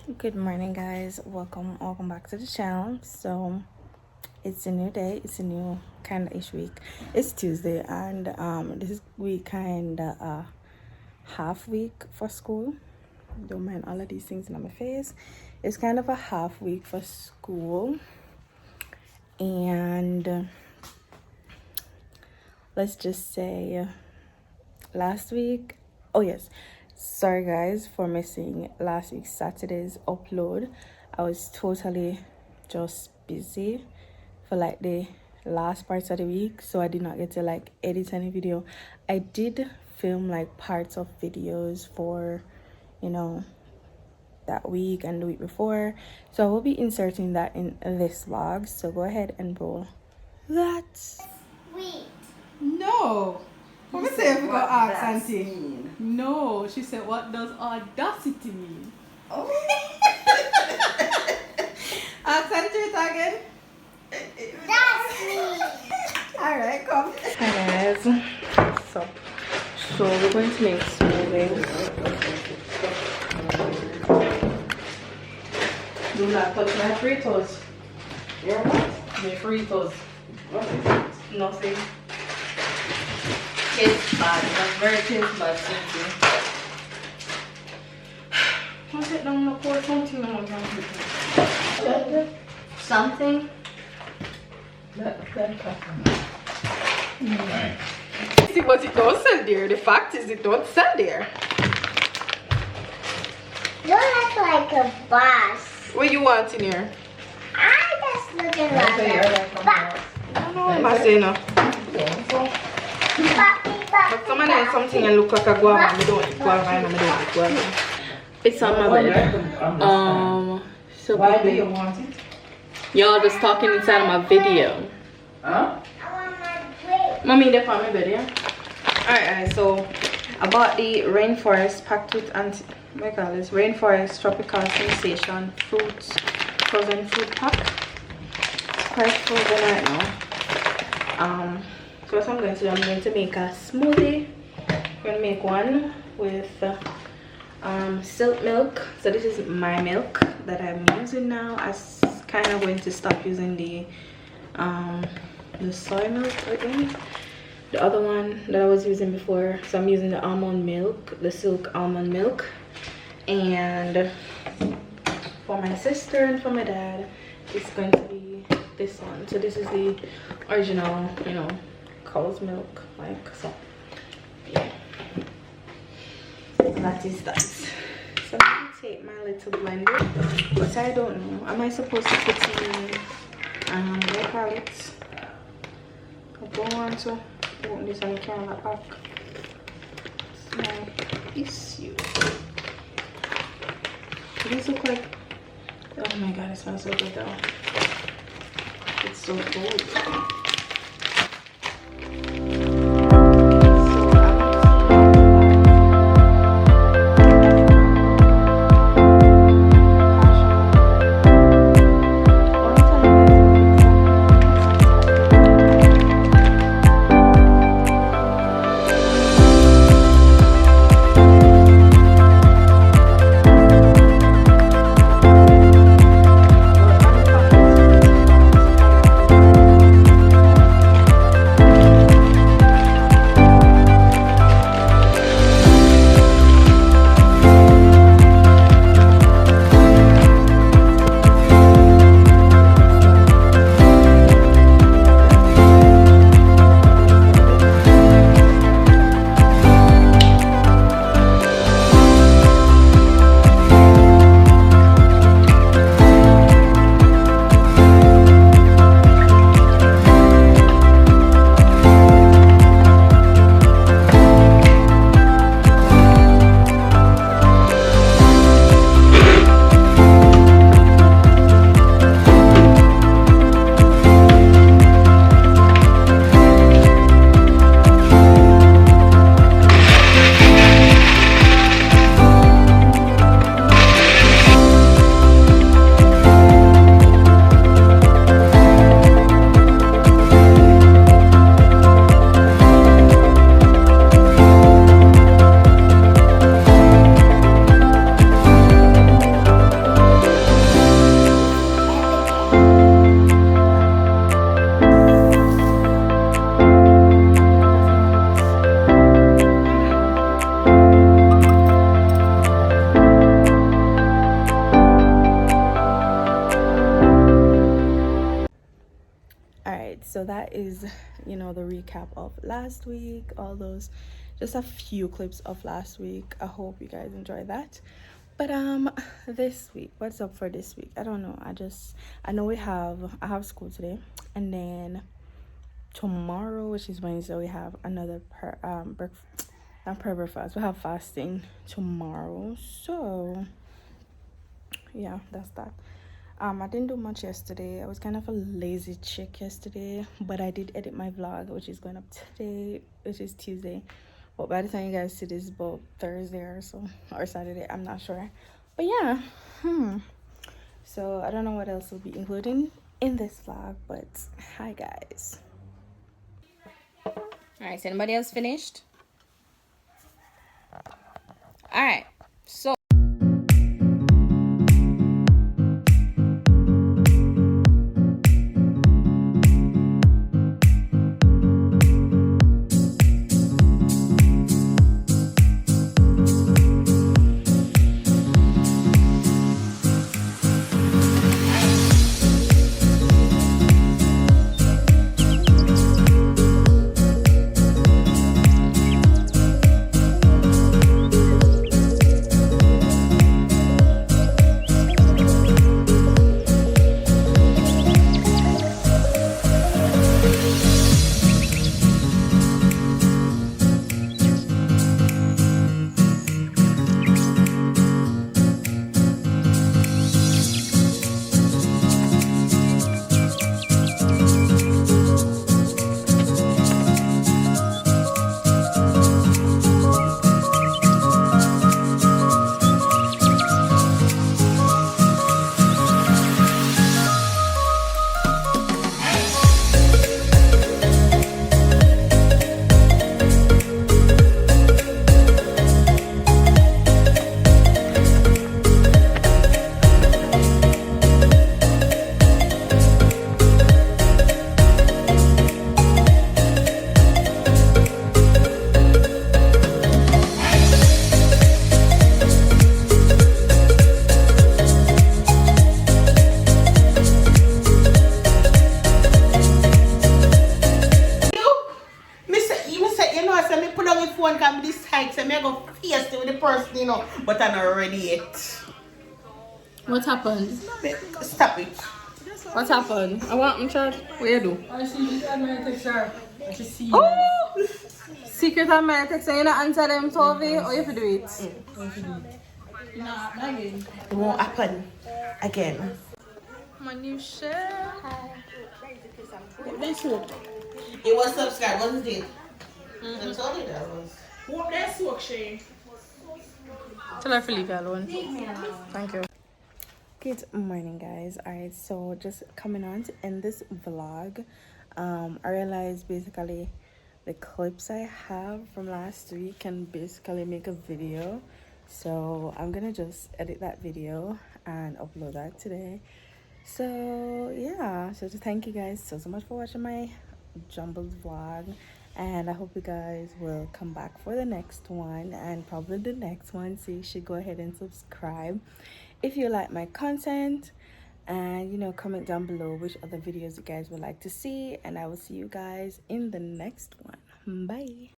Good morning, guys. Welcome back to the channel. So it's a new day, it's a new kind of ish week. It's Tuesday, and this week kind of half week for school. Don't mind all of these things in my face. It's kind of a half week for school, and let's just say last week, oh yes, sorry guys for missing last week's Saturday's upload. I was totally just busy for like the last parts of the week, so I did not get to like edit any video. I did film like parts of videos for, you know, that week and the week before, so I will be inserting that in this vlog. So go ahead and roll that. Sweet. No. What we say if we got ask Auntie? No, she said, what does audacity mean? Oh. Ask Auntie it again. That's me. Alright, come. Hi guys. So we're going to make smoothies. Do not touch my Fritos. Your what? My Fritos. What is it? Nothing. It's bad. That's very tasty, bad. What's it down the court? Something. See, but it don't sell there. The fact is, it don't sell there. You look like a boss. What you want in here? I just looking like a boss. I don't know what I'm saying now. But someone has something and look like a guava. I don't eat guava and I don't eat guava. It's on my bed. So why do you want it? y'all just talking inside of my video. Huh? I want my plate. Mommy, they're on my bed, yeah? Alright, so I bought the Rainforest packed with Rainforest Tropical Sensation frozen fruit pack. It's quite frozen right now. So what I'm going to do, I'm going to make a smoothie. I'm going to make one with silk milk. So this is my milk that I'm using now. I kind of going to stop using the soy milk again, the other one that I was using before. So I'm using the almond milk, the silk almond milk. And for my sister and for my dad, it's going to be this one. So this is the original, you know, cow's milk, like so. Yeah, that is that. So I'm going to take my little blender, but I don't know, am I supposed to put in what do you call it? I don't want to open this on the camera pack. It's my issue. These look like, oh my god, it smells so good though. It's so cold. that is, you know, the recap of last week, all those, just a few clips of last week. I hope you guys enjoyed that. But this week, what's up for this week? I don't know. I know I have school today, and then tomorrow, which is Wednesday, we have another prayer fast. We have fasting tomorrow. So yeah, that's that. I didn't do much yesterday. I was kind of a lazy chick yesterday, but I did edit my vlog, which is going up today, which is Tuesday. But by the time you guys see this, about Thursday or so, or Saturday, I'm not sure. But yeah, so I don't know what else will be included in this vlog, but hi guys. All right, is anybody else finished? All right, so You know, but I'm not ready yet. what happened? Stop it. What happened? I want my child. What you do? I see you and my text. She see. Oh! Secret and my text, you not answer them, Tovi, or you have to do it? Nah, again. It won't happen again. My new shirt. This one. It was subscribed, wasn't it? I told you that was. What that's work, Shane? Tell her to leave you alone. Thank you. Good morning, guys. Alright, so just coming on to end this vlog. I realized basically the clips I have from last week can basically make a video. So I'm gonna just edit that video and upload that today. So yeah, so to thank you guys so much for watching my jumbled vlog, and I hope you guys will come back for the next one and probably the next one. So you should go ahead and subscribe if you like my content, and you know, comment down below which other videos you guys would like to see, and I will see you guys in the next one. Bye.